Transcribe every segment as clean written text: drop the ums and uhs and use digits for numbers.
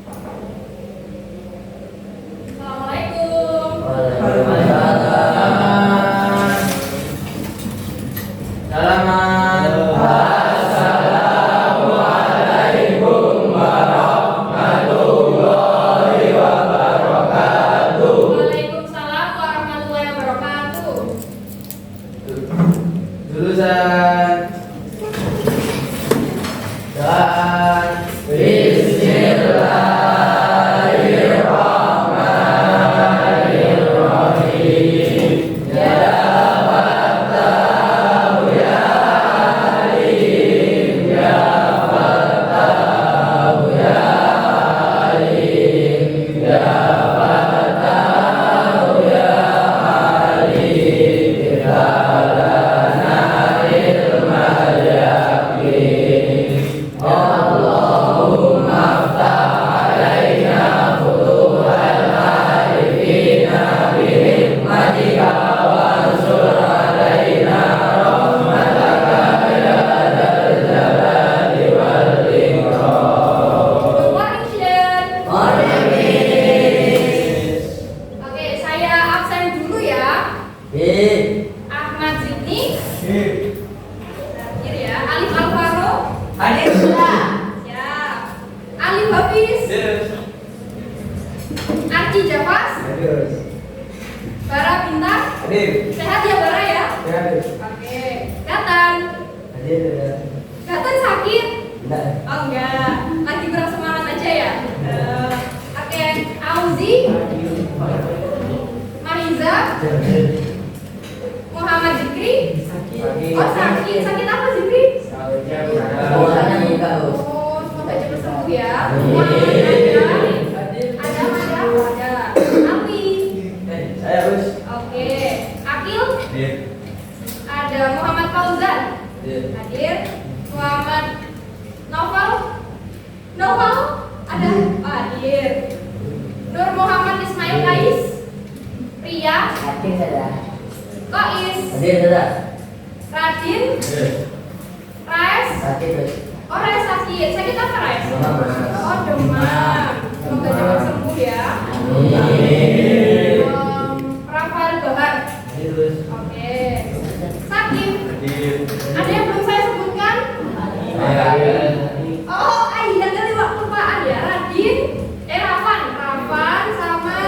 Assalamualaikum. Waalaikumsalam warahmatullahi wabarakatuh. Jurusan dan Bismillahirrahmanirrahim. Good morning, student. Oke, saya absen dulu ya. Ahmad Zidni. Terakhir ya. Alif Alvaro. Siap. Alif Hafiz. Arci Jafas. Bara Bintang. Sehat ya Bara ya? Oke. Gatan. Gatan sakit? Oh enggak. Lagi kurang semangat aja ya? Oke. Auzi. Mariza. Muhammad Zikri. Oh sakit. Sakit apa Zikri? Oh, semoga cepat sembuh ya. Ada. Api. Oke. Akil. Ada Muhammad Fauzan. Hadir. Muhammad Novel. Ada. Hadir. Nur Muhammad Ismail Kais. Ria. Kois. Radin. Rais. Oh Rais sakit. Sakit apa Rais? Oh demam. Semoga cepat sembuh ya. Rafael Bahar. Oke. Sakim. Ada yang belum saya sebutkan? Oh, iya tadi waktu kelupaan ya. Radin, Rafan sama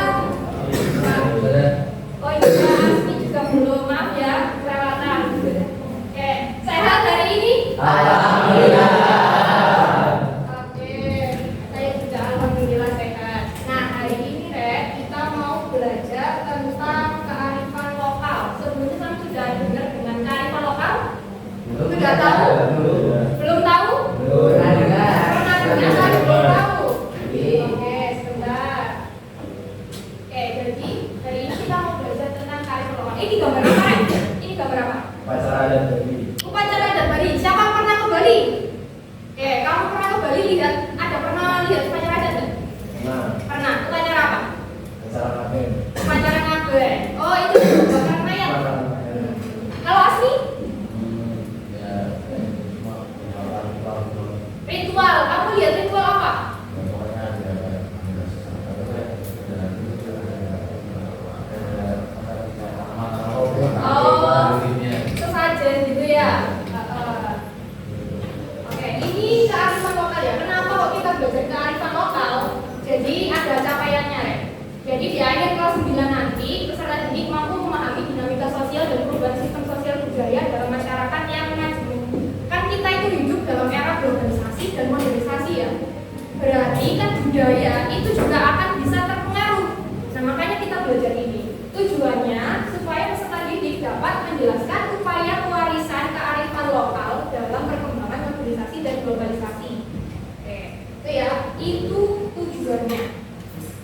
oh iya Asmi juga belum, maaf ya, kelewatan. Oke, sehat hari ini? Oke, saya juga alhamdulillah sehat. Nah, hari ini kita mau belajar tentang kearifan lokal. Sebelumnya kamu sudah dengar dengan kearifan lokal? Sudah tahu? Belum tahu? Pernah dengar tapi belum tahu? Oke, sebentar. Oke, jadi hari ini kita mau belajar tentang kearifan lokal. Ini gambar apa? Ini gambar apa? Upacara adat Bali. Siapa pernah ke Bali? Oke, kamu pernah ke Bali pernah lihat upacara adat nggak? Pernah. Upacara apa? Upacara ngaben. Oh, itu bakar mayat. Kalau Asmi? Ritual. Kamu lihat ritual apa? Oh, sesajen gitu ya. Oke, ini kearifan lokal ya. Kenapa kok kita belajar kearifan lokal? Jadi ada capaiannya, Rek. Jadi di akhir kelas 9 nanti peserta didik mampu memahami dinamika sosial dan perubahan sistem sosial budaya dalam masyarakat yang maju. Kan kita itu hidup dalam era globalisasi dan modernisasi ya. Berarti kan budaya itu juga akan bisa terpengaruh. Nah makanya kita belajar ini. Tujuannya supaya peserta didik dapat menjelaskan upaya pewarisan kearifan lokal dalam perkembangan modernisasi dan globalisasi. Oke, itu ya, itu tujuannya.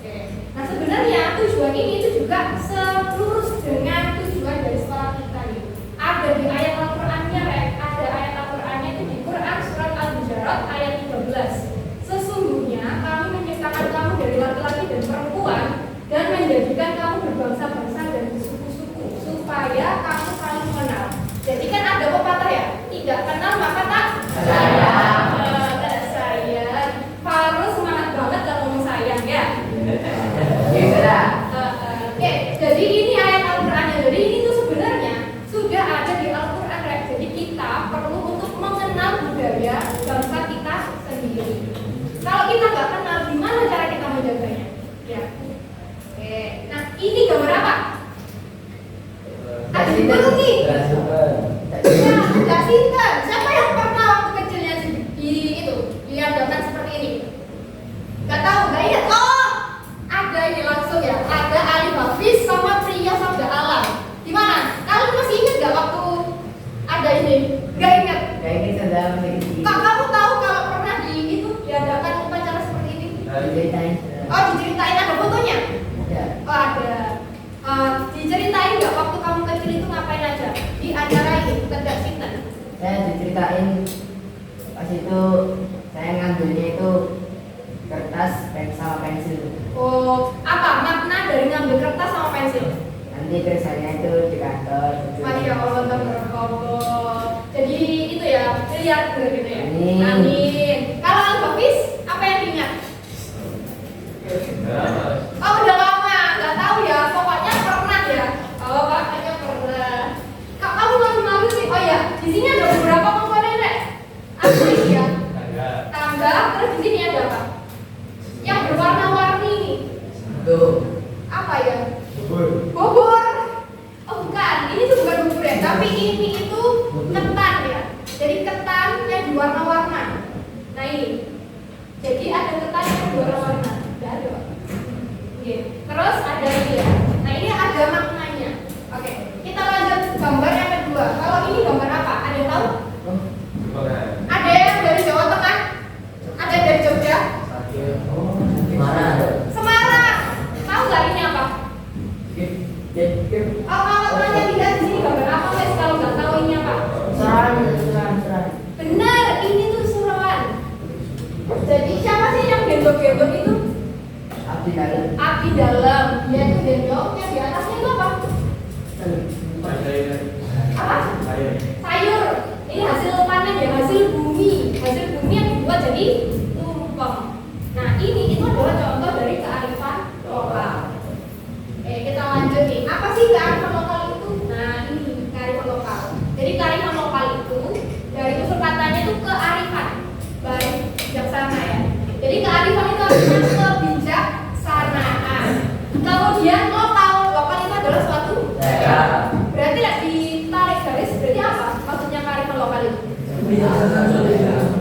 Oke. Nah sebenarnya tujuan ini itu juga selurus dengan tujuan dari sekolah kita nih. Ada di ayat Al-Qur'annya, Rek. Ada ayat Al-Qur'annya itu di Quran surat Al-Hujurat ayat 13. Sesungguhnya kami menciptakan kamu dari laki-laki dan perempuan dan menjadikan kamu berbangsa-bangsa dan bersuku-suku supaya kamu saling mengenal. Jadi kan ada pepatah ya, tidak kenal maka tak sayang. Tak sayang. Harus semangat banget kalau ngomong gambarnya. Ya. Oke. Nah, ini gambar apa? Ada di mana nih? Ya, Kak Sinta. Siapa yang pernah waktu kecilnya di itu diadakan seperti ini? Gak tahu, gak ingat. Oh, ada ini langsung ya. Ada Ali Hafiz sama Pria Sabda Alam. Gimana? Kalian masih ingat gak waktu ada ini? Gak ingat. Kayaknya sudah memiliki. Kak, kamu tahu kalau pernah di itu diadakan upacara seperti ini? Ceritain. Oh, diceritain ada fotonya? Ada. Oh, ada. Diceritain nggak waktu kamu kecil itu ngapain aja di acara ini? Tidak Sinta. Saya diceritain pas itu saya ngambilnya itu kertas, sama pensil. Oh, apa makna dari ngambil kertas sama pensil? Nanti kerjanya itu di kantor. Masya Allah, tabarakallah. Jadi itu ya, lihat gitu ya. Amin. Amin. Kalau Al-Hafiz, apa yang diingat? Oh, udah lama, nggak tahu ya. Pokoknya pernah ya. Oh, katanya pernah. Kak, kamu malu-malu sih. Oh ya, di sini ada beberapa komponen, Rek. Apa ini ya? Tangga. Terus di sini ada apa? Yang berwarna-warni. Tuh. Apa ya? Bubur. Oh bukan, ini tuh bukan bubur ya, tapi ini itu ketan ya. Jadi ketan yang berwarna-warna. Nah ini. Jadi ada ketan yang berwarna-warna. Tidak ada, Pak. Oke. Terus ada ini ya. Nah ini ada maknanya. Oke. Kita lanjut gambar yang kedua. Kalau ini gambar apa? Ada yang tahu? Ada yang dari Jawa Tengah? Ada yang dari Jogja? Mana? Semarang. Tahu nggak ini apa? Oh, kalau tanya tidak di sini gambar apa guys? Kalau nggak tahu ini apa? Serang. Benar, ini tuh suruhan. Jadi siapa sih yang gendong-gendong itu? Abdi dalam. Abdi dalam. Dia itu gendong, yang di atasnya itu apa? Apa? Sayur. Ini hasil panen ya, hasil bumi. Hasil bumi yang dibuat jadi tumpeng. Nah, ini itu adalah contoh dari kearifan lokal. Kita lanjut nih. Apa sih kearifan lokal itu? Nah, ini kearifan lokal. Jadi kearifan lokal itu dari unsur katanya itu kearifan, baik bijaksana ya. Jadi kearifan itu artinya kebijaksanaan. Kemudian lokal itu adalah suatu daerah. Berarti ya ditarik garis berarti apa? Maksudnya kearifan lokal itu?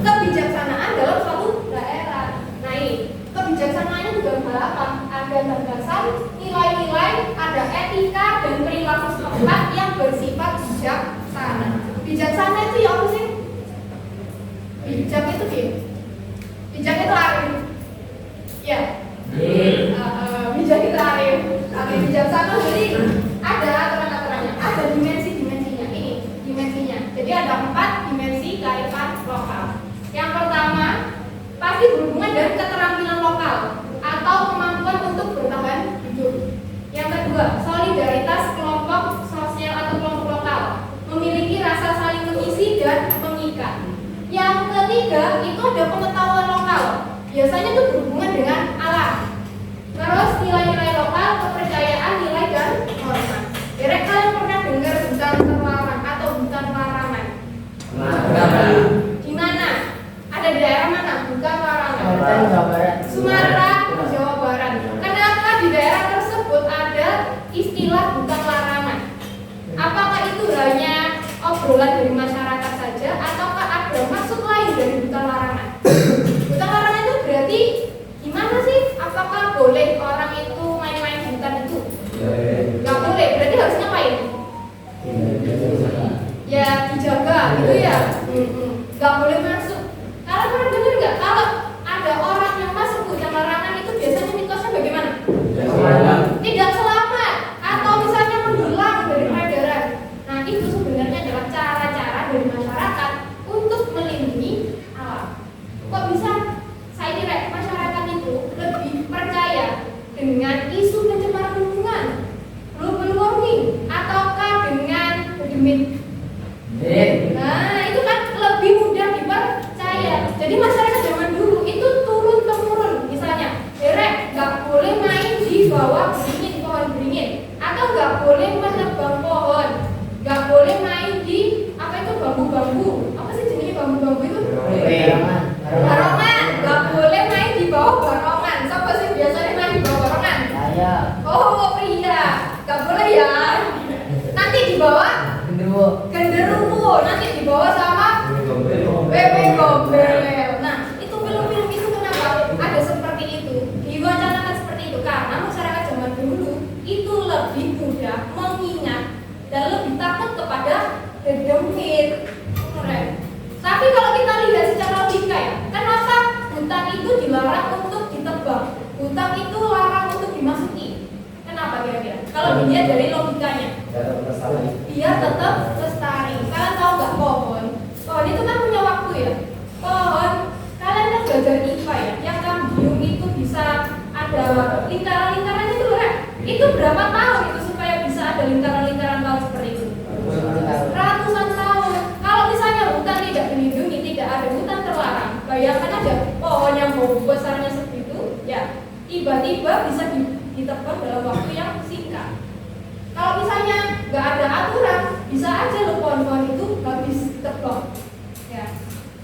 Kebijaksanaan dalam suatu daerah. Nah ini kebijaksanaannya juga apa? Ada landasan nilai-nilai, ada etika dan perilaku setempat yang bersifat bijaksana. Bijaksana itu ya apa sih? Bijak itu gini. Bijak itu arif. Ya. Bijak itu arif. Oke, bijaksana jadi ada aturan-aturannya, ada dimensi-dimensinya. Ini dimensinya. Jadi ada 4 dimensi kearifan lokal. Yang pertama pasti berhubungan dengan keterampilan lokal atau kemampuan untuk bertahan hidup. Yang kedua, solidaritas kelompok sosial atau kelompok lokal, memiliki rasa saling mengisi dan mengikat. Yang ketiga, itu ada pengetahuan lokal, biasanya itu berhubungan dengan alam. Terus nilai-nilai lokal, kepercayaan, nilai dan norma. Kira kalian pernah dengar hutan terlarang atau hutan larangan? Di mana? Ada di daerah mana? Hutan larangan. Sumatera, Jawa Barat. Kenapa di daerah tersebut ada istilah hutan larangan? Apakah itu hanya obrolan dari masyarakat saja, ataukah ada maksud lain dari hutan larangan? Hutan larangan itu berarti gimana sih? Apakah boleh orang itu main-main di hutan itu? Gak boleh. Berarti harus ngapain? Ya dijaga, gitu ya. Gak boleh masuk. Kalian pernah dengar nggak kalau ada orang yang masuk hutan larangan itu biasanya mitosnya bagaimana? Tidak selamat atau misalnya menghilang dari peredaran. Nah itu sebenarnya adalah cara-cara dari masyarakat untuk melindungi alam. Kok bisa saya kira masyarakat itu lebih percaya dengan isu pencemaran lingkungan, global warming, ataukah dengan demit? Nah itu kan lebih mudah dipercaya. Jadi masyarakat zaman dulu itu turun temurun, misalnya, nggak boleh main di bawah beringin, pohon beringin, atau nggak boleh menebang pohon, nggak boleh main di apa itu bambu-bambu, apa sih jenisnya bambu-bambu itu? Barongan, nggak boleh main di bawah barongan. Siapa sih biasanya Saya. Oh pria, gak boleh ya. Nanti dibawa Genderuwo. genderuwo, nanti dibawa sama bebek gombel. Nah, itu film-film itu kenapa ada seperti itu? Diwacanakan seperti itu karena masyarakat zaman dulu itu lebih mudah mengingat dan lebih takut kepada dedemit. Keren. Tapi kalau kita lihat secara logika ya, kenapa hutan itu dilarang untuk ditebang? Hutan itu larang untuk dimasuki. Kenapa kira-kira? Kalau dilihat dari logikanya, biar tetap lestari. Kalian tahu nggak pohon? Pohon itu kan punya waktu ya. Pohon, kalian kan belajar IPA ya. Yang kambium itu bisa ada lingkaran-lingkaran itu loh, Rek. Itu berapa tahun itu supaya bisa ada lingkaran-lingkaran tahun seperti itu? Ratusan tahun. Kalau misalnya hutan tidak dilindungi, tidak ada hutan terlarang, bayangkan aja pohon yang besarnya segitu, ya tiba-tiba bisa ditebang dalam waktu yang singkat. Kalau misalnya nggak ada aturan, bisa aja loh pohon-pohon itu habis tebang. Ya.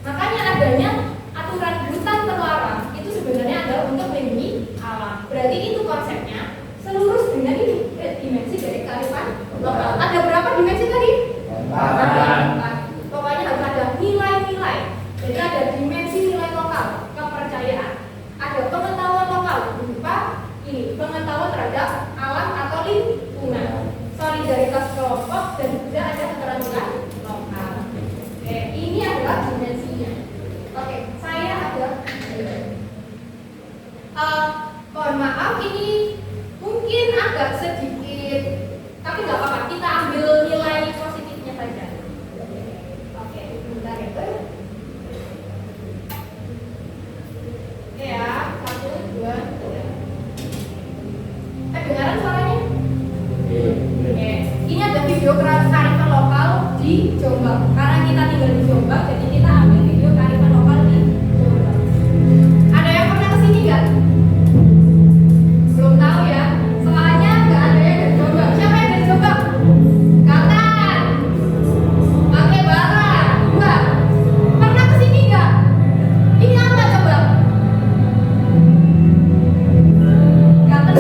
Makanya adanya aturan hutan terlarang itu sebenarnya adalah untuk melindungi alam. Berarti itu konsepnya seluruh dengan ini dimensi dari kearifan lokal. Ada berapa dimensi tadi? 4. Pokoknya harus ada nilai-nilai. Jadi ada dimensi nilai lokal, kepercayaan. Ada pengetahuan lokal berupa ini pengetahuan terhadap alam atau lingkungan, solidaritas kelompok dan juga ada keterampilan lokal. Oke, ini adalah dimensinya. Oke, saya ada. Mohon maaf ini mungkin agak sedikit, tapi nggak apa-apa. Kita ambil nilai positifnya saja. Oke, bentar ya. Oke ya, 1, 2, 3. Kedengaran suaranya? Oke. Ini ada video kearifan lokal di Jombang. Karena kita tinggal di Jombang, jadi kita ambil video kearifan lokal di Jombang. Ada yang pernah kesini nggak? Belum tahu ya. Soalnya nggak ada yang dari Jombang. Siapa yang dari Jombang? Kanan. Oke, Bara. 2. Pernah kesini nggak? Ini apa coba? Gatel.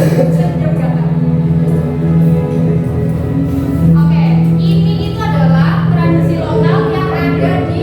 Oke, ini itu adalah tradisi lokal yang ada di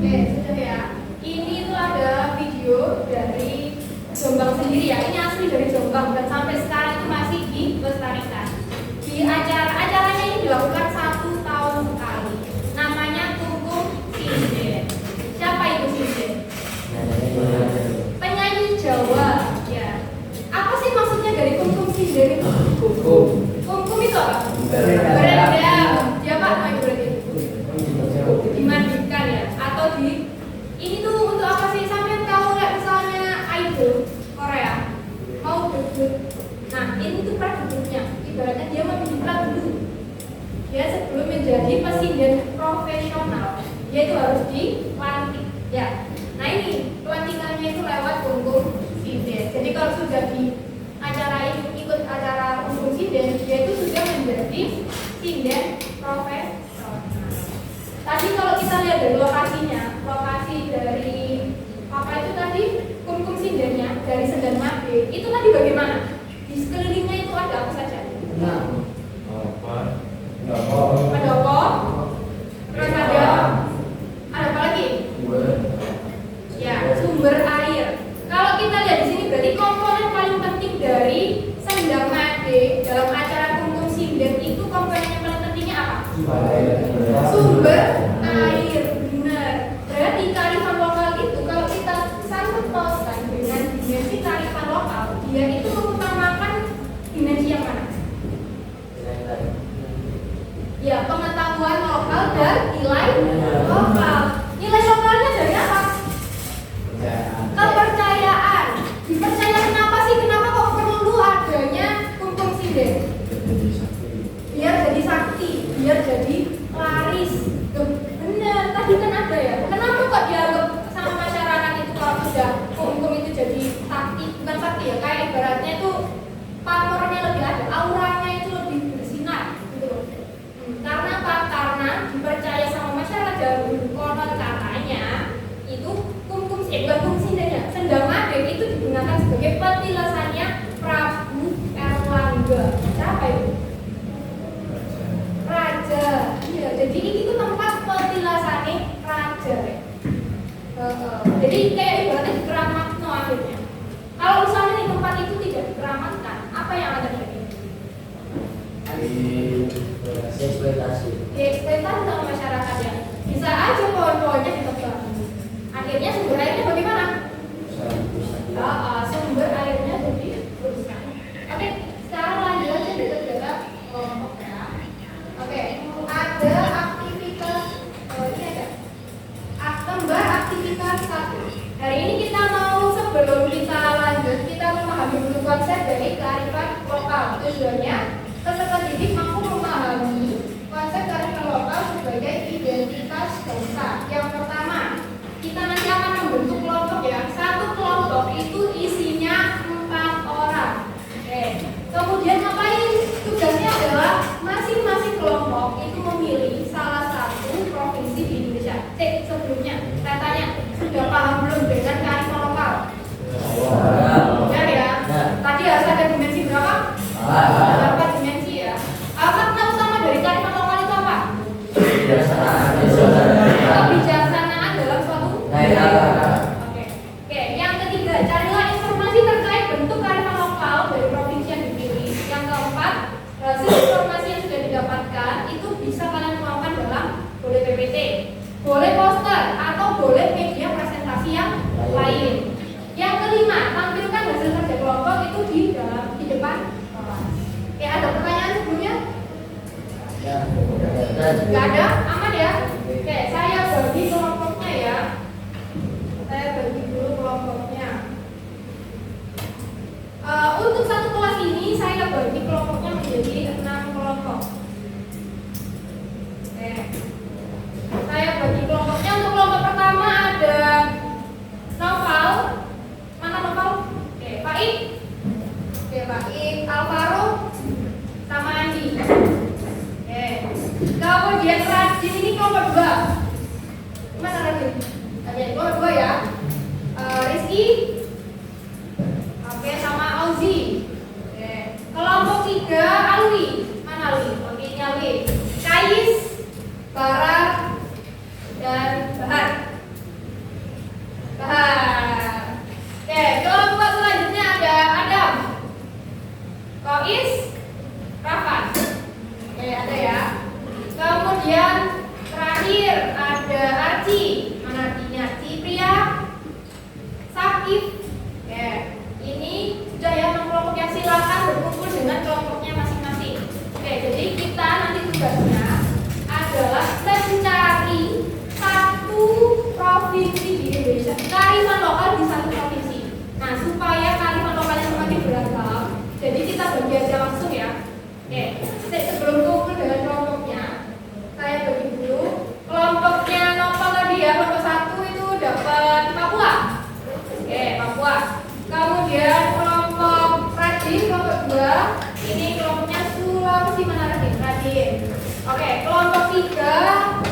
Oke, sudah ya. Ini tuh ada video dari Jombang sendiri ya. Ini asli dari Jombang dan sampai sekarang itu masih dilestarikan. Di acaranya ini dilakukan 1 tahun sekali. Namanya Kungkum Sinden. Siapa itu Sinden? Penyanyi Jawa. Ya. Apa sih maksudnya dari Kungkum Sinden itu? Kungkum itu apa? Berendam. Ya Pak, apa itu berarti? Dimandikan ya, atau ini tuh untuk apa sih? Sampai tahu nggak misalnya idol Korea mau debut, nah ini tuh pradebutnya, ibaratnya dia mau menjadi pradebut. Dia sebelum menjadi pesinden profesional, dia itu harus dilantik ya. Nah ini pelantikannya itu lewat Kungkum Sinden. Jadi kalau sudah di acara ini, ikut acara Kungkum Sinden, dia itu sudah menjadi sinden profesional. Tadi kalau kita lihat dari lokasinya, lokasi dari apa itu tadi Kungkum Sindennya dari Sendang Made, itu tadi bagaimana? Di sekelilingnya itu ada apa saja? Pendopo, terus ada apa lagi? Ya, sumber air. Kalau kita lihat di sini berarti komponen paling penting dari Sendang Made dalam acara Kungkum Sinden itu komponen yang paling pentingnya apa? Sumber air, benar. Berarti kearifan lokal itu kalau kita sangkut pautkan dengan dimensi kearifan lokal, dia itu mengutamakan dimensi yang mana? Ya, pengetahuan lokal dan nilai lokal. Nilai lokalnya dari apa? Kepercayaan. Dipercaya kenapa sih? Kenapa kok perlu adanya Kungkum Sinden? Biar jadi sakti, biar jadi laris. Bener, tadi kan ada ya. Kenapa kok dianggap sama masyarakat itu kalau sudah Kungkum itu jadi sakti? Bukan sakti ya, kayak ibaratnya itu pamornya lebih ada, auranya itu lebih bersinar gitu loh. Karena apa? Karena dipercaya sama masyarakat dahulu, konon katanya itu bukan Kungkum Sinden ya, Sendang Made itu digunakan sebagai petilasannya Prabu Erlangga. Siapa itu? Raja. Iya, jadi ini tuh tempat petilasannya raja. Jadi kayak ibaratnya dikeramatkan akhirnya. Kalau misalnya di tempat itu tidak dikeramatkan, apa yang akan terjadi? Dieksploitasi sama masyarakat ya. Bisa aja pohon-pohonnya ditebang. Akhirnya sumber airnya bagaimana? Sumber airnya jadi rusak. Oke, sekarang lanjut aja kita jaga kelompok ya. Oke, ada aktivitas ini ada gambar aktivitas 1. Hari ini kita mau sebelum kita lanjut kita memahami dulu konsep dari kearifan lokal. Tujuannya peserta didik mampu memahami konsep kearifan lokal sebagai identitas bangsa. Yang pertama, kita nanti akan membentuk kelompok ya. Satu kelompok itu isinya 4 orang. Oke. Kemudian ngapain? Tugasnya adalah masing-masing kelompok itu memilih salah satu provinsi di Indonesia. Sebelumnya saya tanya, sudah paham belum dengan kearifan lokal? Benar ya? Tadi harus ada dimensi berapa? 4 dimensi ya. Makna utama dari kearifan lokal itu apa? Kebijaksanaan dalam suatu daerah. Oke. Yang ketiga, carilah informasi terkait bentuk kearifan lokal dari provinsi yang dipilih. Yang keempat, hasil informasi yang sudah didapatkan itu bisa kalian tuangkan dalam boleh PPT, boleh poster, atau boleh media presentasi yang lain. Yang kelima, tampilkan hasil kerja kelompok itu di depan kelas. Oke, ada pertanyaan sebelumnya? Gak ada? Aman ya? Oke, saya bagi kelompoknya ya. Saya bagi dulu kelompoknya. Rizky. Oke, sama Auzi. Oke. Kelompok 3 Alwi. Mana Alwi? Oke, ini Alwi. Kais, Bara, dan Bahar. Bahar. Oke, kelompok selanjutnya ada Adam, Kois, Rafan. Oke, ada ya. Kemudian terakhir ada Arci. Mana Arcinya? Arci Pria, Sakif. Oke, ini sudah ya 6 kelompok yang silakan berkumpul dengan kelompoknya masing-masing. Oke, jadi kita nanti tugasnya adalah mencari satu provinsi di Indonesia, kearifan lokal di satu provinsi. Nah, supaya kearifan lokalnya semakin beragam, jadi kita bagi aja langsung ya. Oke, sebelum kumpul dengan kelompoknya, saya bagi dulu. Kelompoknya Nopal tadi ya, kelompok 1 itu dapat Papua. Oke, Papua. Kemudian kelompok Radin, kelompok 2 ini kelompoknya Sulawesi. Mana Radin? Radin. Oke, kelompok 3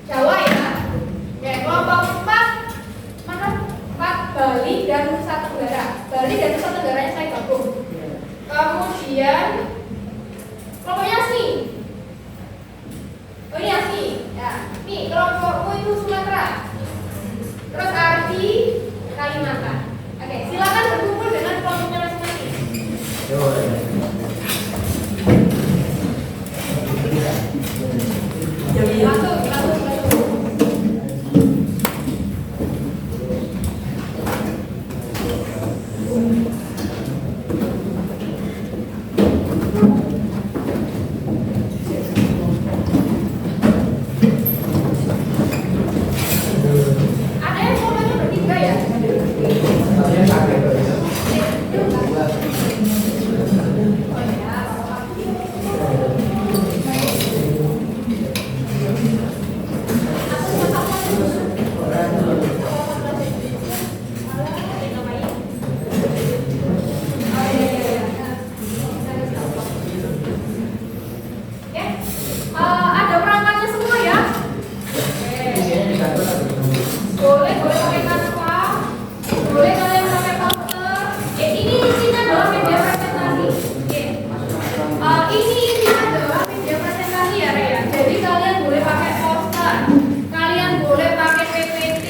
Jawa ya. Oke, kelompok 4 mana? 4 Bali dan Nusa Tenggara. Bali dan Nusa Tenggara saya gabung. Kemudian kelompok Yasmi. Oh ini Yasmi. Ya, nih kelompokku itu Sumatera. Terus Ardi Kalimantan. Oke, silakan berkumpul dengan kelompoknya masing-masing. Langsung. Ada yang kelompoknya bertiga ya? Ada perangkatnya semua ya? Boleh pakai kanva, boleh kalian pakai poster. Ini isinya adalah media presentasi. Ini isinya adalah media presentasi ya, Rea. Jadi kalian boleh pakai poster, kalian boleh pakai PPT,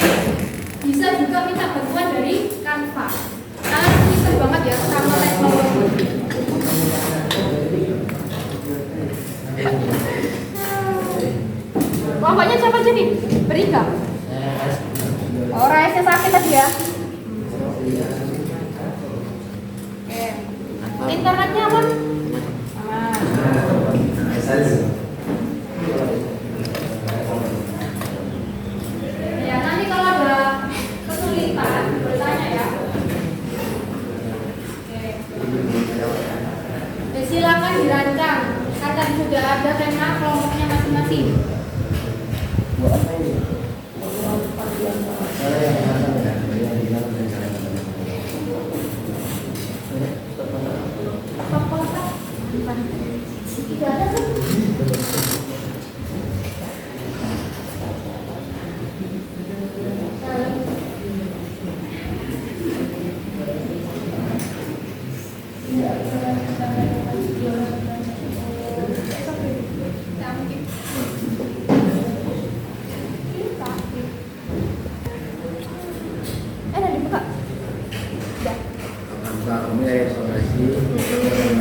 bisa juga minta bantuan dari kanva. Kalian pintar banget ya sama teknologi. Kelompoknya siapa aja nih? Berika. Oh, Raisnya sakit tadi ya. Oke. Internetnya aman? Aman. Ya, nanti kalau ada kesulitan bertanya ya. Oke. Ya, silakan dirancang. Kan tadi sudah ada tema kelompoknya masing-masing. Tidak ada kan?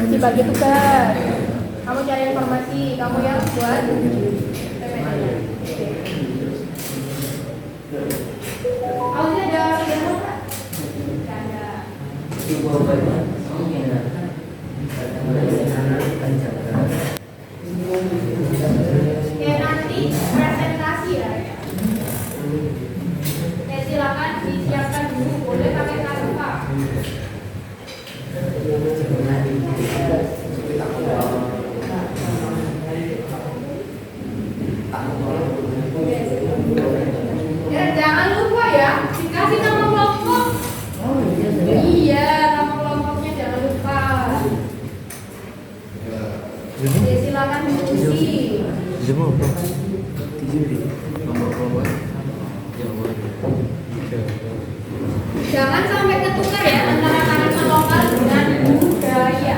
Dibagi tugas, kamu cari informasi, kamu yang buat. Kalau ada ya nanti presentasi ya. Ya silakan disiapkan dulu, boleh pakai kanva. Ya, jangan lupa ya, dikasih nama kelompok. Iya, nama kelompoknya jangan lupa. Ya, silakan diskusi. Jangan sampai ketukar ya antara kearifan lokal dengan budaya.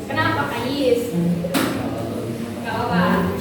Kenapa Kais? Gak apa-apa.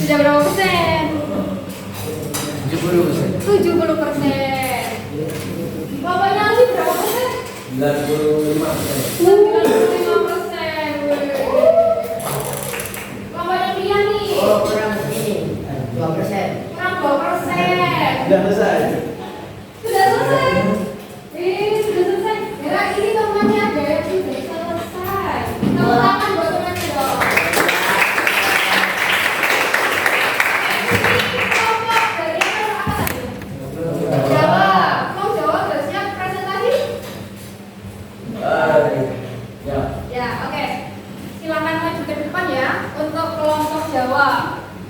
Sudah berapa persen? 70%. 70%. Bapaknya sih berapa persen? 95%. 95%. Bapaknya dia nih. Oh, kurang ini. 2%. Kurang 2%. Sudah selesai. Sudah selesai. Sudah selesai. Ya, ini temannya ada yang sudah selesai. Tepuk tangan buat temannya dong. Ini kelompok dari apa tadi? Jawa. Mau Jawa udah siap presentasi? Ya. Ya, oke. Silakan maju ke depan ya untuk kelompok Jawa.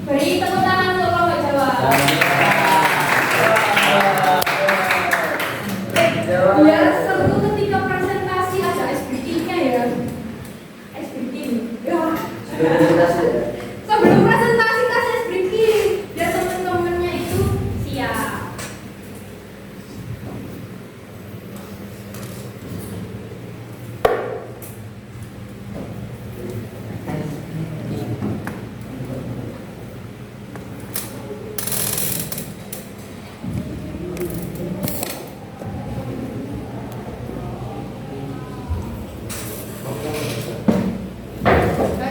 Beri tepuk tangan untuk kelompok Jawa. Biar seru ketika presentasi ada ice breaking-nya ya. Ice breaking. Ya. Sebelum presentasi kasih ice breaking biar teman-temannya itu siap.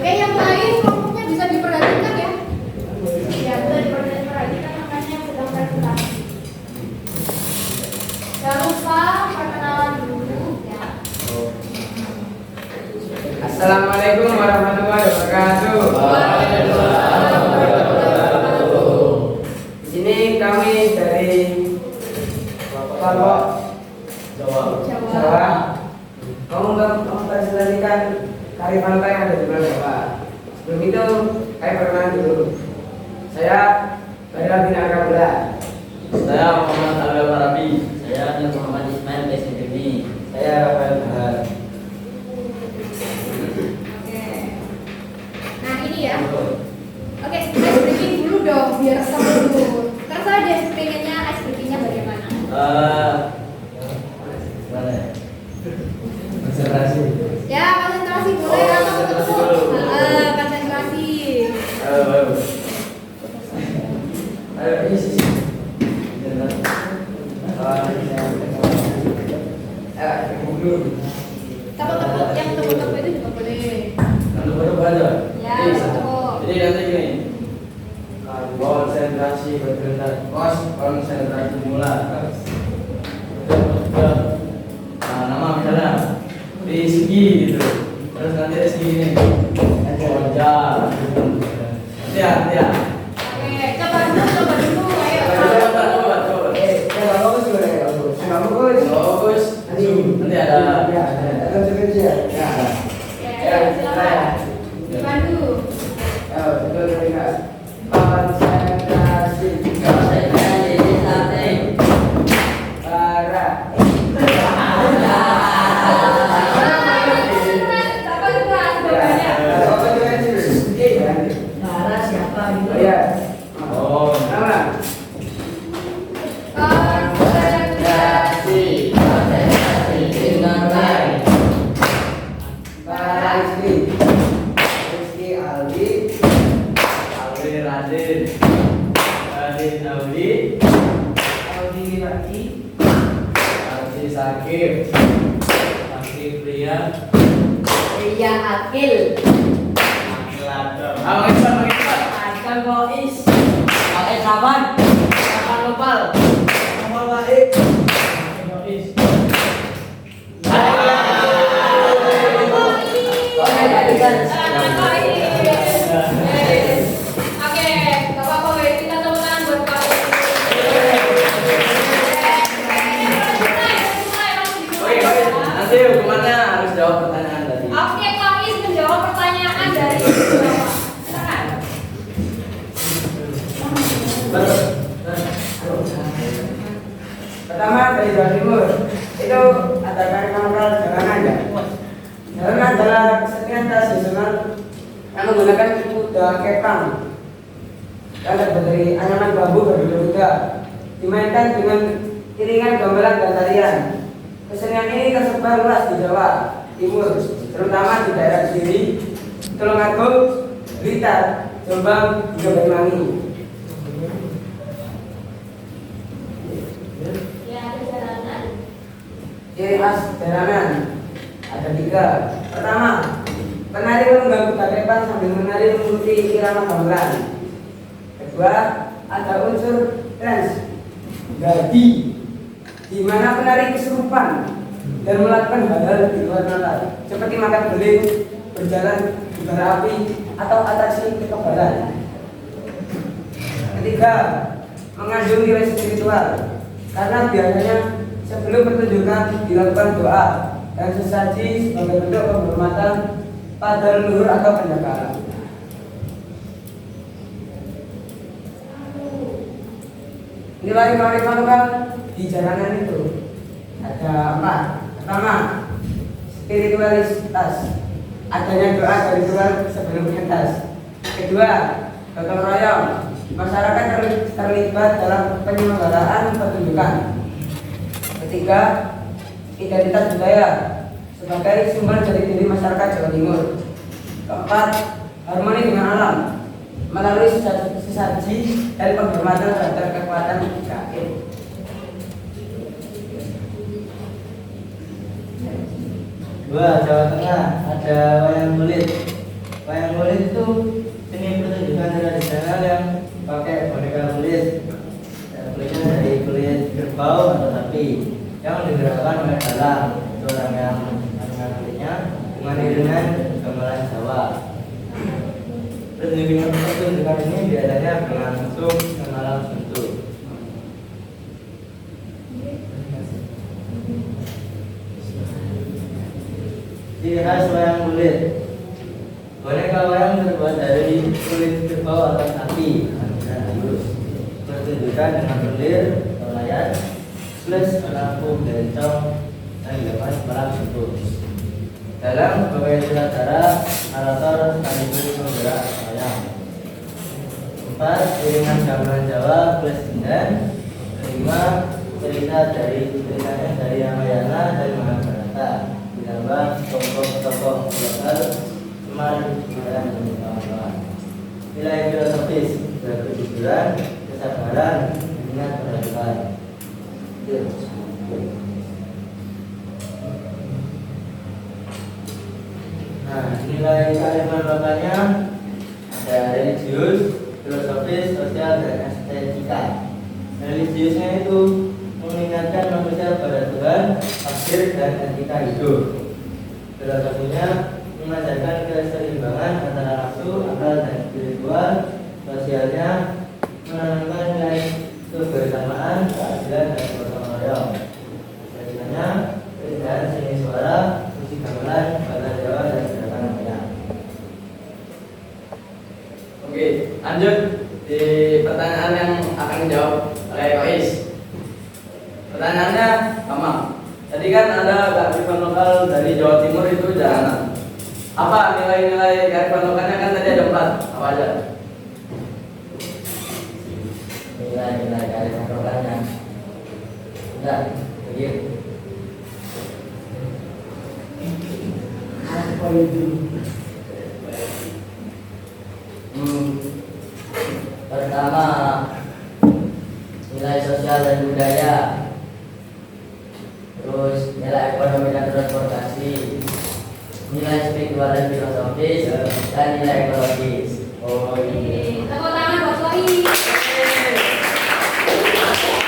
Oke, yang lain kelompoknya bisa diperhatikan ya. Ya, bisa diperhatikan makanya sedang presentasi. Jangan lupa perkenalan dulu ya. Assalamualaikum warahmatullahi wabarakatuh. Di sini kami dari kelompok Jawa. Kamu presentasikan kearifan lokal yang ada di Pulau Jawa. Sebelum itu, kami perkenalan dulu. Saya Badal bin Akabula. Saya Muhammad Alwi Farabi. Saya Muhammad Ismail Besintini. Saya Rafael Bahar. Oke. Nah, ini ya. Oke, ice breaking dulu dong biar seru. Terus ada ice breaking-nya bagaimana? Mana ya? Konsentrasi. Ya, konsentrasi boleh Oh, atau konsentrasi ketemu. dulu. Konsentrasi. Ayo, isi. Tepuk-tepuk yang tepuk-tepuk itu juga boleh. Nanti baru aja. Ya, tepuk. Jadi nanti gini. Konsentrasi bergerak. Konsentrasi mula. Nah, nama misalnya di segi gitu. Terus nanti di segi ini. Wajah. Nanti ya. Oke, coba dulu, ayo. Bagus. Nanti ada. Ya, silakan. Dipandu. Dapat kelas banyak. Lara siapa gitu? Oh. Konsentrasi. Alwi Radin. Radin Audi. Aldi Sakif. Sakif Pria. Iya, Akil. Akil Adam. Pakai cepat. Akal Bois. Pakai Saban. Akal Nopal. Nomor baik. Nois. Oke, Bapak boleh kita tepuk tangan buat Pak. Oke, nanti hukumannya harus jawab pertanyaan tadi. Oke, Kois menjawab pertanyaan dari Bapak. Silakan. Pertama dari Jawa Timur itu ada kearifan lokal jalan aja. Jalan adalah kesenian tradisional yang menggunakan kuda kepang yang terbuat dari anyaman bambu berkuda, dimainkan dengan iringan gamelan dan tarian. Kesenian ini tersebar luas di Jawa Timur, terutama di daerah Kediri, Tulungagung, Blitar, Jombang juga Banyuwangi. Ya, ada jaranan. Ciri khas jaranan ada 3. Pertama, penari mengganggu kearifan sambil menari mengikuti irama gamelan. Kedua, ada unsur dance, gadi, di mana penari kesurupan dan melakukan hal-hal di luar nalar, seperti makan beling, berjalan di bara api, atau atraksi kekebalan. Ketiga, mengandung nilai spiritual, karena biasanya sebelum pertunjukan dilakukan doa dan sesaji sebagai bentuk penghormatan pada leluhur atau pendekar. Nilai kearifan lokal di jalanan itu ada 4. Pertama, spiritualitas, adanya doa dari Tuhan sebelum pentas. Kedua, gotong royong, masyarakat terlibat dalam penyelenggaraan pertunjukan. Ketiga, identitas budaya sebagai sumber dari diri masyarakat Jawa Timur. Keempat, harmoni dengan alam melalui sesaji dan penghormatan terhadap kekuatan gaib. Dua, Jawa Tengah ada wayang kulit. Wayang kulit itu seni pertunjukan tradisional yang pakai boneka kulit. Kulitnya dari kulit kerbau atau sapi yang digerakkan oleh dalang. Itu orang yang kulitnya mengani dengan gamelan Jawa. Pertunjukan ini biasanya berlangsung semalam suntuk. Ciri khas wayang kulit. Boneka wayang terbuat dari kulit kerbau atau sapi dan halus. Pertunjukan dengan belir, layar, plus lampu bencong dan dilepas malam suntuk. Dalam sebagai sutradara, narator sekaligus penggerak wayang. 4. Iringan gamelan Jawa plus dendan. 5. Ceritanya dari Ramayana dan Mahabharata, ditambah tokoh-tokoh lokal Semar, dan kawan-kawan. Nilai filosofis berkejujuran, kesabaran, ingat peradaban. Nah, nilai kearifan lokalnya ada religius, filosofis, sosial, dan estetika. Religiusnya itu mengingatkan manusia pada Tuhan, takdir, dan etika hidup. Filosofinya mengajarkan keseimbangan antara nafsu, akal, dan spiritual. Sosialnya menanamkan nilai kebersamaan, keadilan, dan gotong royong. Etikanya keindahan seni suara, musik gamelan, bahasa Jawa, dan gerakan wayang. Oke, lanjut di pertanyaan yang akan dijawab oleh Kois. Pertanyaannya sama. Tadi kan ada kearifan lokal dari Jawa Timur itu jalanan. Apa nilai-nilai kearifan lokalnya kan tadi ada 4. Apa aja? Nilai kearifan lokalnya. Enggak, begitu. Apa itu? Pertama, nilai sosial dan budaya. Terus nilai ekonomi dan transportasi, nilai spiritual dan filosofis, dan nilai ekologis. Oh ini. Tepuk tangan buat Wahid.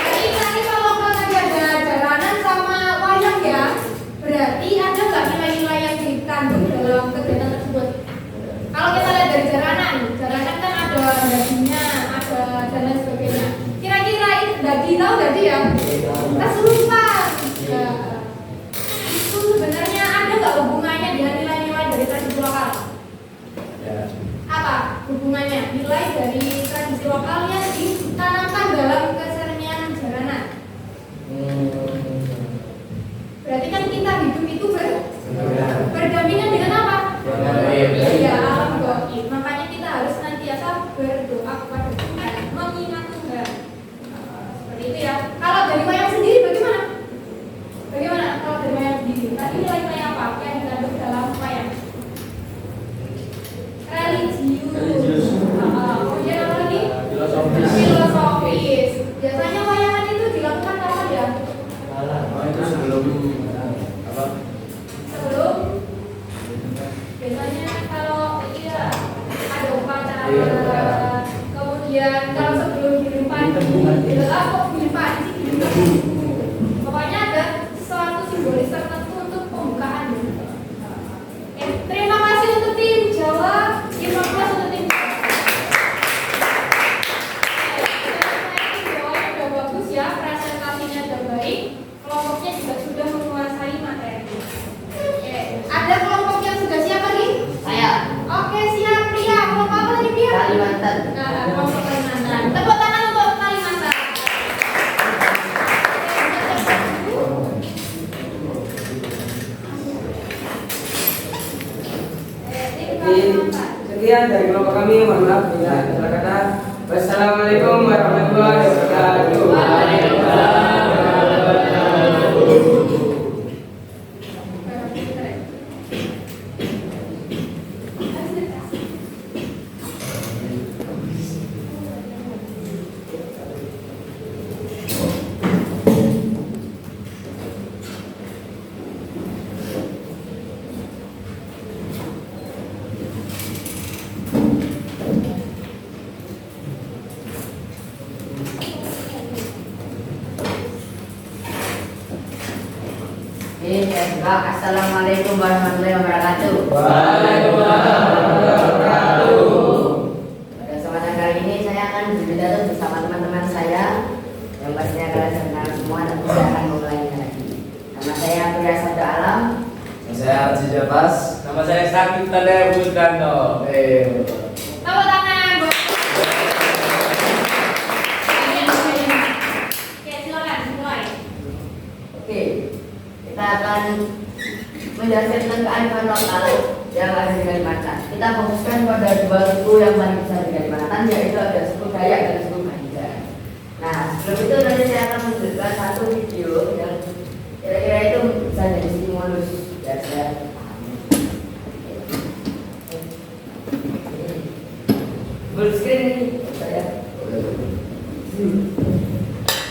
Jadi kearifan lokal tadi ada jalanan sama wayang ya. Berarti ada nggak nilai-nilai yang dikandung dalam kegiatan tersebut? Kalau kita lihat dari jalanan kan ada dagingnya, ada dan lain sebagainya. Kira-kira itu daging tahu gak sih ya? Kesurupan. Nah, itu sebenarnya ada nggak hubungannya dengan nilai-nilai dari tradisi lokal? Apa hubungannya nilai dari tradisi lokal yang ditanamkan dalam kesenian jalanan? Berarti kan kita hidup itu berdampingan dengan apa? Iya, alam gaib. Makanya kita harus senantiasa berdoa kepada Tuhan, mengingat Tuhan. Seperti itu ya. Kalau dari wayang sendiri bagaimana? Bagaimana kalau dari wayang sendiri? Tadi nilai-nilai apa yang dikandung dalam wayang? Religius. Biasanya kalau ya ada upacara, Iya. kemudian kalau sebelum giling padi, kok giling padi sih giling padi. Pokoknya ada sesuatu simbolis tertentu untuk pembukaan. Terima kasih untuk tim Jawa, terima kasih untuk tim Jawa. Tim Jawa sudah bagus ya, presentasinya sudah baik, kelompoknya juga sudah menguasai materi. Oke, ada kelompok yang sudah siap lagi? Saya. Oke, siap Pria. Kelompok apa tadi Pria? Kalimantan. Nah, kelompok Kalimantan. Tepuk tangan untuk Kalimantan. Sekian dari kelompok kami, mohon maaf bila ada salah kata. Wassalamualaikum warahmatullahi wabarakatuh. Ini saya buka. Assalamualaikum warahmatullahi wabarakatuh. Pada kesempatan kali ini saya akan berbicara bersama teman-teman saya yang pastinya kalian sudah kenal semua, tapi saya akan memulainya lagi. Nama saya Pria Sabda Alam. Saya Arji Jabas. Nama saya Sakit Tanda Budano. Tepuk tangan, Bu. Oke, silakan mulai. Oke, kita akan menjelaskan tentang kearifan lokal yang ada di Kalimantan. Kita fokuskan pada dua suku yang paling besar di Kalimantan, yaitu ada suku Dayak dan suku Madura. Nah, sebelum itu nanti saya akan menunjukkan satu video yang kira-kira itu bisa jadi stimulus ya saya pahami. Full screen ini saya.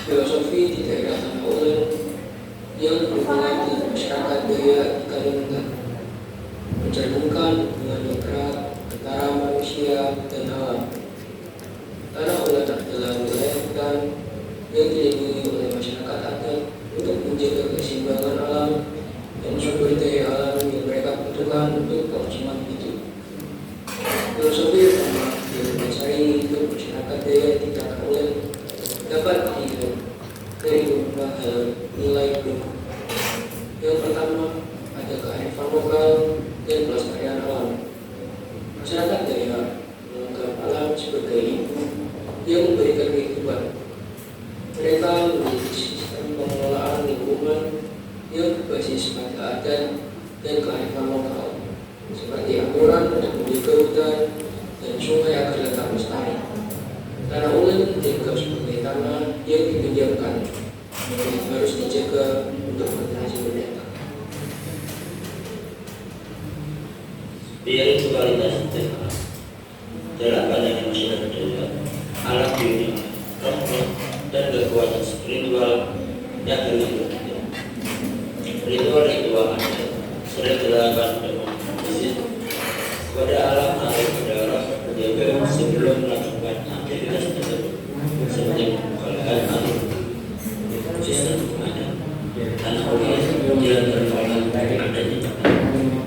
Filosofi di daerah Tanah Ulen yang berhubungan dengan masyarakat Dayak di Kalimantan mencerminkan hubungan yang erat antara manusia dan alam. Tanah Ulen adalah wilayah hutan yang dilindungi oleh masyarakat adat untuk menjaga keseimbangan alam dan sumber daya alam yang mereka butuhkan untuk kelangsungan hidup. Filosofi utama yang mendasari hidup masyarakat Dayak di Tanah Ulen dapat dilihat dari beberapa hal nilai berikut. Yang pertama, ada kearifan lokal dan pelestarian alam. Masyarakat Dayak menganggap alam sebagai ibu yang memberikan kehidupan. Mereka memiliki sistem pengelolaan lingkungan yang berbasis pada adat dan kearifan lokal, seperti aturan untuk menjaga hutan dan sungai agar tetap lestari. Tanah Ulen dianggap sebagai tanah yang dipinjamkan yang harus dijaga untuk generasi mendatang. Spiritualitas dalam pandangan masyarakat Dayak, alam dunia, roh dan kekuatan spiritual yang berlindung. Ritual-ritual adat sering dilakukan kepada alam atau pada roh penjaga sebelum melakukan aktivitas tersebut, seperti membukakan alam sistem adat. Tanah Ulen jalan terkenal adanya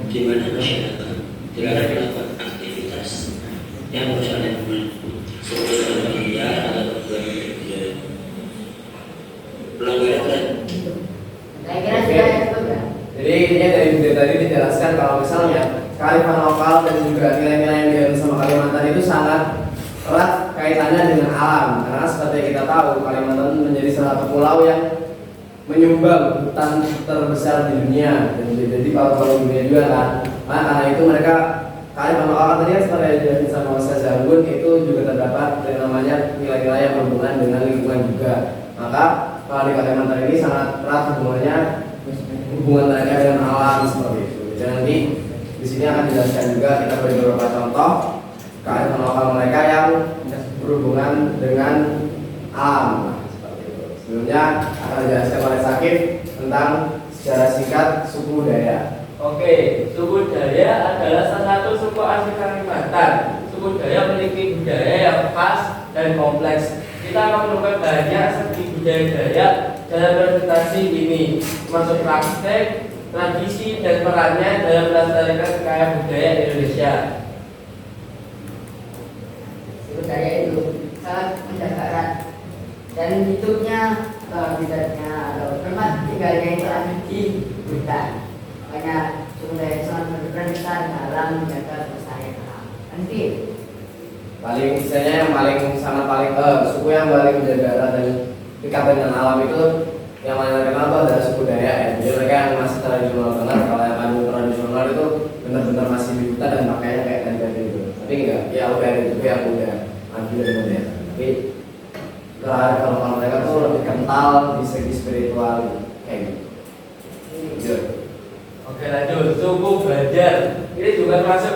di mana masyarakat dilarang melakukan aktivitas yang merusak lingkungan seperti tanaman liar atau perbuatan berbudaya. Pelanggaran Saya kira sudah cukup ya. Jadi intinya dari video tadi dijelaskan kalau misalnya kearifan lokal dan juga nilai-nilai yang dianut sama Kalimantan itu sangat erat kaitannya dengan alam. Karena seperti kita tahu Kalimantan menjadi salah satu pulau yang menyumbang hutan terbesar di dunia dan jadi paru-paru dunia juga kan. Nah, karena itu mereka kearifan lokal tadi yang seperti yang dijelaskan sama Ustaz Zarbun itu juga terdapat yang namanya nilai-nilai yang berhubungan dengan lingkungan juga. Maka kalau di Kalimantan ini sangat erat hubungan mereka dengan alam seperti itu. Jadi nanti di sini akan dijelaskan juga kita beri beberapa contoh kearifan lokal mereka yang berhubungan dengan alam. Nah, seperti itu. Sebelumnya akan dijelaskan oleh Sakit tentang sejarah singkat suku Dayak. Oke, suku Dayak adalah salah satu suku asli Kalimantan. Suku Dayak memiliki budaya yang khas dan kompleks. Kita akan menemukan banyak segi budaya Dayak dalam presentasi ini, termasuk praktek, tradisi, dan perannya dalam melestarikan kekayaan budaya Indonesia. Suku Dayak itu sangat menjaga erat dan hidupnya atau habitatnya atau tempat tinggalnya itu ada di hutan. Makanya suku Dayak sangat berperan besar dalam menjaga kelestarian alam. Nanti Paling misalnya yang suku yang paling menjaga erat dan dekat dengan alam itu yang paling terkenal itu adalah suku Dayak ya. Jadi mereka yang masih tradisional banget. Kalau yang paling tradisional itu benar-benar masih di hutan dan pakainya kayak tadi itu. Tapi enggak, ya udah itu yang udah maju dan modern. Tapi kalau mereka tuh lebih kental di segi spiritual kayak gitu. Oke lanjut, suku Banjar ini juga termasuk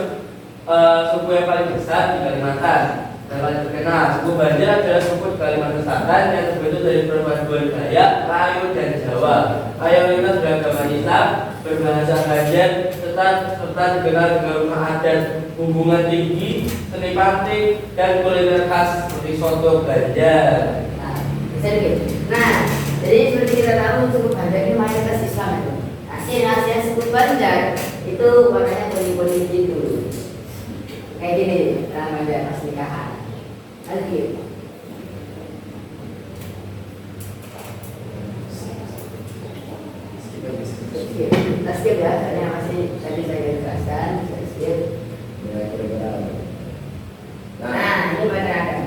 suku yang paling besar di Kalimantan dan paling terkenal. Suku Banjar adalah suku di Kalimantan Selatan yang terbentuk dari perpaduan Dayak, Melayu, dan Jawa. Mayoritas beragama Islam, berbahasa Banjar, serta dikenal dengan rumah adat, hubungan tinggi, seni panting, dan kuliner khas seperti soto Banjar. Nah, jadi seperti kita tahu suku Banjar ini mayoritas Islam itu. Nasi suku Banjar itu warnanya kuning-kuning gitu. Kayak gini namanya pas nikahan. Lagi. Kita skip ya, karena masih tadi saya jelaskan, saya skip. Nah, ini bacaannya.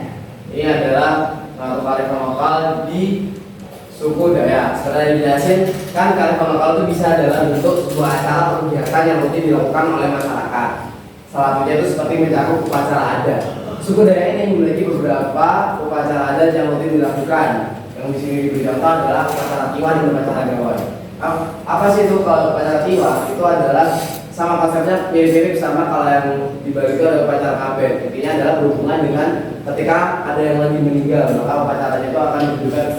Ini adalah satu kearifan lokal di suku Dayak. Setelah dijelasin, kan kearifan lokal itu bisa dalam bentuk sebuah acara atau kegiatan yang rutin dilakukan oleh masyarakat. Salah satunya itu seperti mencakup upacara adat. Suku Dayak ini memiliki beberapa upacara adat yang rutin dilakukan. Yang di sini diberi contoh adalah upacara Tiwa dan upacara Gawai. Apa sih itu kalau upacara Tiwa? Itu adalah sama konsepnya mirip-mirip sama kalau yang di Bali itu ada upacara kabeh. Intinya adalah berhubungan dengan ketika ada yang lagi meninggal, maka upacaranya itu akan menunjukkan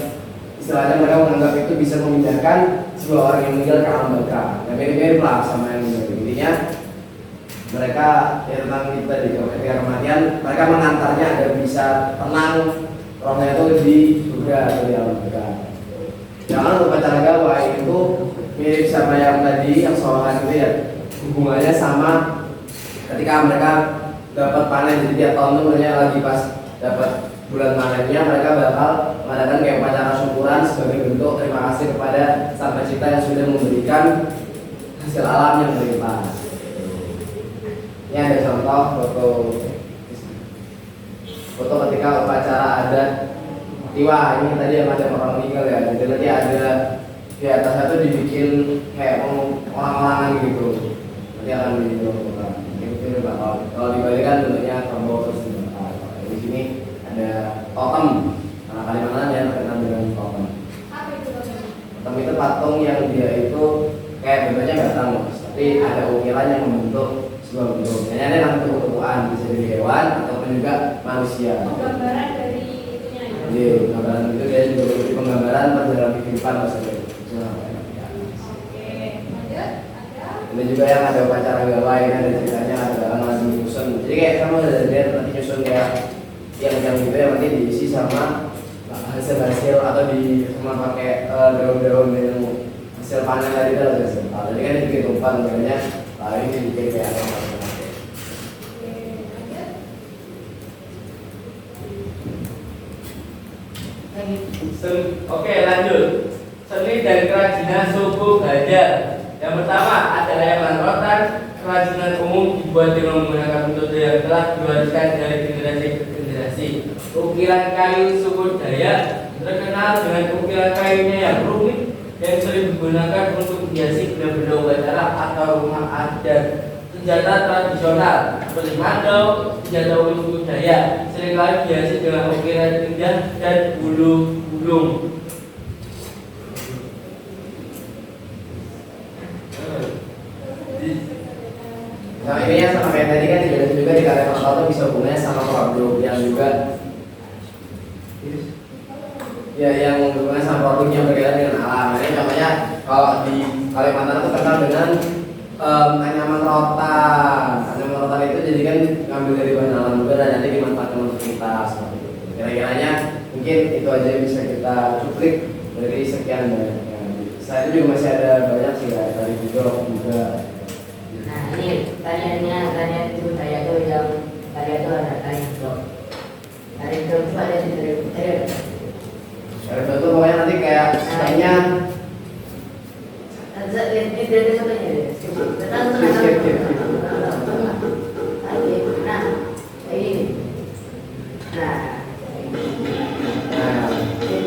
istilahnya mereka menganggap itu bisa memindahkan sebuah orang yang meninggal ke alam baka. Nah, mirip-mirip lah sama yang meninggal. Intinya mereka ya tentang kita tadi ketika kematian mereka mengantarnya agar bisa tenang rohnya itu di surga atau di alam baka. Jangan upacara Gawai itu mirip sama yang tadi yang soalan itu ya, hubungannya sama ketika mereka dapat panen. Jadi tiap tahun itu mereka lagi pas dapat bulan panennya mereka bakal mengadakan kayak upacara syukuran sebagai bentuk terima kasih kepada Sang Pencipta yang sudah memberikan hasil alam yang berlimpah. Ini ada contoh foto ketika upacara adat Tiwa. Ini tadi yang ada orang meninggal ya. Jadi nanti ada di atasnya tuh dibikin kayak orang-orangan gitu. Nanti akan dilakukan. Ini bakal kalau di Bali kan bentuknya tombol terus dibakar. Di sini ada totem. Karena Kalimantan ya terkenal dengan totem. Apa itu totem? Totem itu patung yang dia itu kayak bentuknya batang, tapi ada ukiran yang membentuk sebuah bentuk. Hanya ada yang bentuk-bentukan, bisa jadi hewan ataupun juga manusia. Gambaran dari itunya ya. Iya, gambaran itu dia juga beri penggambaran perjalanan kehidupan maksudnya. Oke, lanjut. Ada. Ini juga yang ada upacara Gawai, kan ada ceritanya ada orang lagi nyusun. Jadi kayak kamu ada dia nanti nyusun kayak yang gitu ya nanti diisi sama hasil-hasil atau di sama pakai daun-daun yang hasil panen tadi itu ada hasil. Jadi kan dibikin tumpan makanya ini dibikin kayak apa? Oke lanjut. Seni dan kerajinan suku Banjar. Yang pertama adalah eman rotan. Kerajinan umum dibuat dengan menggunakan metode yang telah diwariskan dari generasi ke generasi. Ukiran kayu suku Dayak terkenal dengan ukiran kayunya yang rumit yang sering digunakan untuk menghiasi benda-benda upacara atau rumah adat. Senjata tradisional seperti mandau, senjata umum suku Dayak seringkali dihiasi dengan ukiran indah dan bulu-bulung. Nah ini ya sama kayak tadi kan dijelasin juga di karya lokal itu bisa hubungannya sama produk yang juga ya yang hubungannya sama produk yang berkaitan dengan alam. Ini contohnya kalau di Kalimantan itu terkenal dengan anyaman rotan itu jadi kan ngambil dari bahan alam juga dan nanti dimanfaatkan untuk kita seperti itu. Kira-kiranya mungkin itu aja yang bisa kita cuplik dari sekian banyaknya. Saya itu juga masih ada banyak sih ya, dari video juga. Nah ini tarian itu budaya itu yang tarian itu ada tarian blok. Tarian blok itu ada di tarian. Tarian blok itu pokoknya nanti kayak stylenya. Lihat satunya deh. Nah, kayak gini. Nah,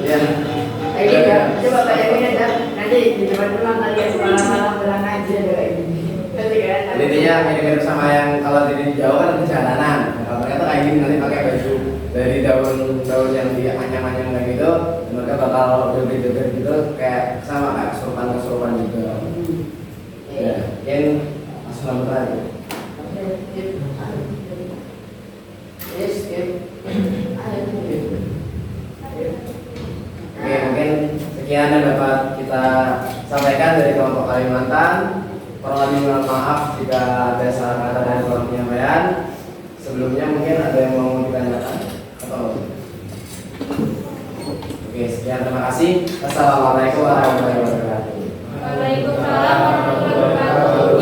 Ya. kayak gini ya. Coba bayangin aja. Nanti di depan rumah kalian malam-malam bilang aja kayak gini. Jadi intinya mirip-mirip sama yang kalau di Jawa kan itu jalanan. Nah, kalau ternyata kayak gini nanti pakai baju dari daun yang dianyam-anyam kayak gitu, mereka bakal joget-joget gitu kayak sama kayak kesurupan juga. Ya, mungkin langsung lagi. Oke, mungkin sekian yang dapat kita sampaikan dari kelompok Kalimantan. Perlahan mohon maaf jika ada salah kata dan kurang penyampaian. Sebelumnya mungkin ada yang mau ditanyakan atau? Oke, sekian, terima kasih. Assalamualaikum warahmatullahi wabarakatuh. Waalaikumsalam warahmatullahi wabarakatuh.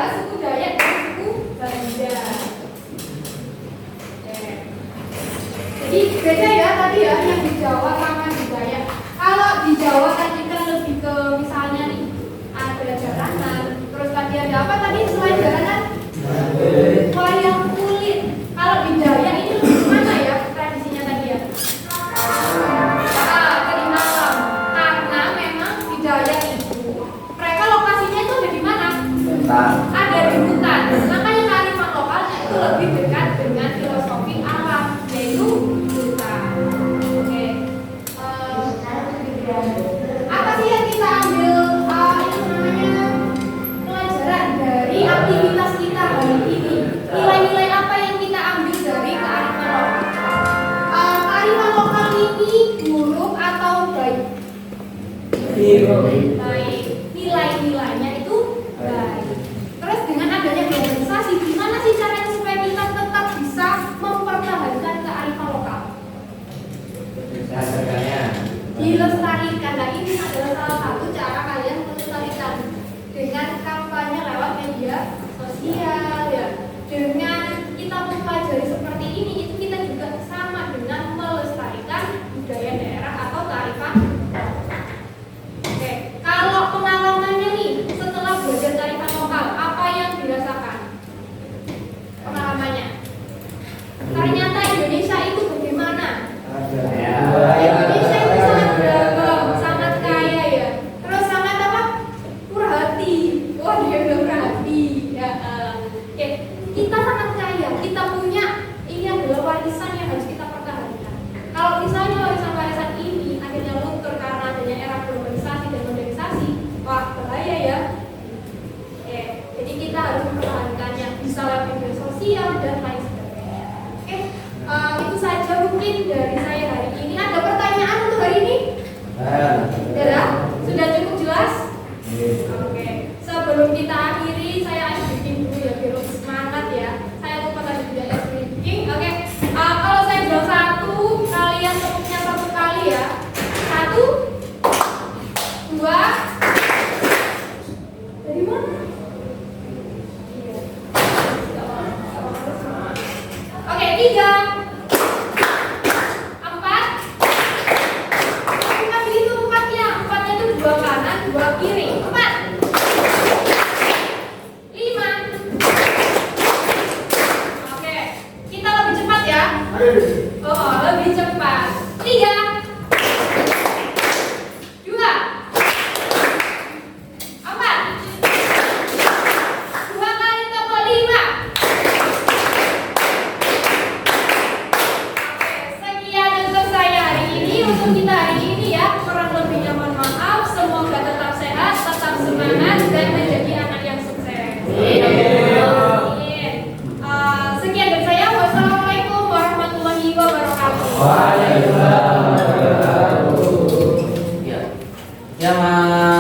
Suku Dayak dan suku Banda. Jadi beda ya tadi ya yang di Jawa sama di Dayak. Kalau di Jawa tadi kan lebih ke misalnya nih ada jaranan, terus tadi ada apa tadi selain jaranan? Wayang kulit. Kalau di Dayak ini lebih mana ya tradisinya tadi ya? Tadi malam. Karena memang di Dayak itu mereka lokasinya itu ada di mana? Ada di hutan. Makanya kearifan lokalnya itu lebih dekat dengan filosofi alam, yaitu hutan. Oke. Apa sih yang kita ambil itu namanya pelajaran dari aktivitas kita hari ini? Nilai-nilai apa yang kita ambil dari kearifan lokal? Kearifan lokal ini buruk atau baik? Baik. Nilai-nilainya itu baik. Terus dengan adanya globalisasi, gimana sih caranya supaya kita tetap bisa mempertahankan kearifan lokal? Dilestarikan. Nah ini adalah salah satu cara kalian melestarikan dengan kampanye lewat media sosial ya. Dengan kita mempelajari seperti ini, itu kita juga sama dengan melestarikan budaya daerah atau kearifan. Oke, kalau pengalamannya nih setelah belajar kearifan lokal, apa yang dirasakan? Pengalamannya? Ternyata Indonesia itu bagaimana? Indonesia itu sangat beragam, sangat kaya ya. Terus sangat apa? Murah hati. Wah dia bilang murah hati. Ya, oke. Kita sangat kaya. Kita punya ini adalah warisan yang harus kita pertahankan. Kalau misalnya warisan-warisan ini akhirnya luntur karena adanya era globalisasi dan modernisasi, wah bahaya ya. Oke, jadi kita harus mempertahankannya bisa lewat media sosial dan lain sebagainya. Oke, itu saja mungkin dari saya hari ini. Ada pertanyaan untuk hari ini? Sudah? Sudah cukup jelas? Oke. Sebelum kita akhiri, saya ice breaking dulu ya biar lebih semangat ya. Saya lupa tadi juga ice breaking. Oke. Kalau saya bilang satu, kalian tepuknya satu kali ya. 1, 2. Dari mana? Oke, 3. 4. Bukan begitu 4-nya. 4-nya itu 2 kali. Ya, Mas.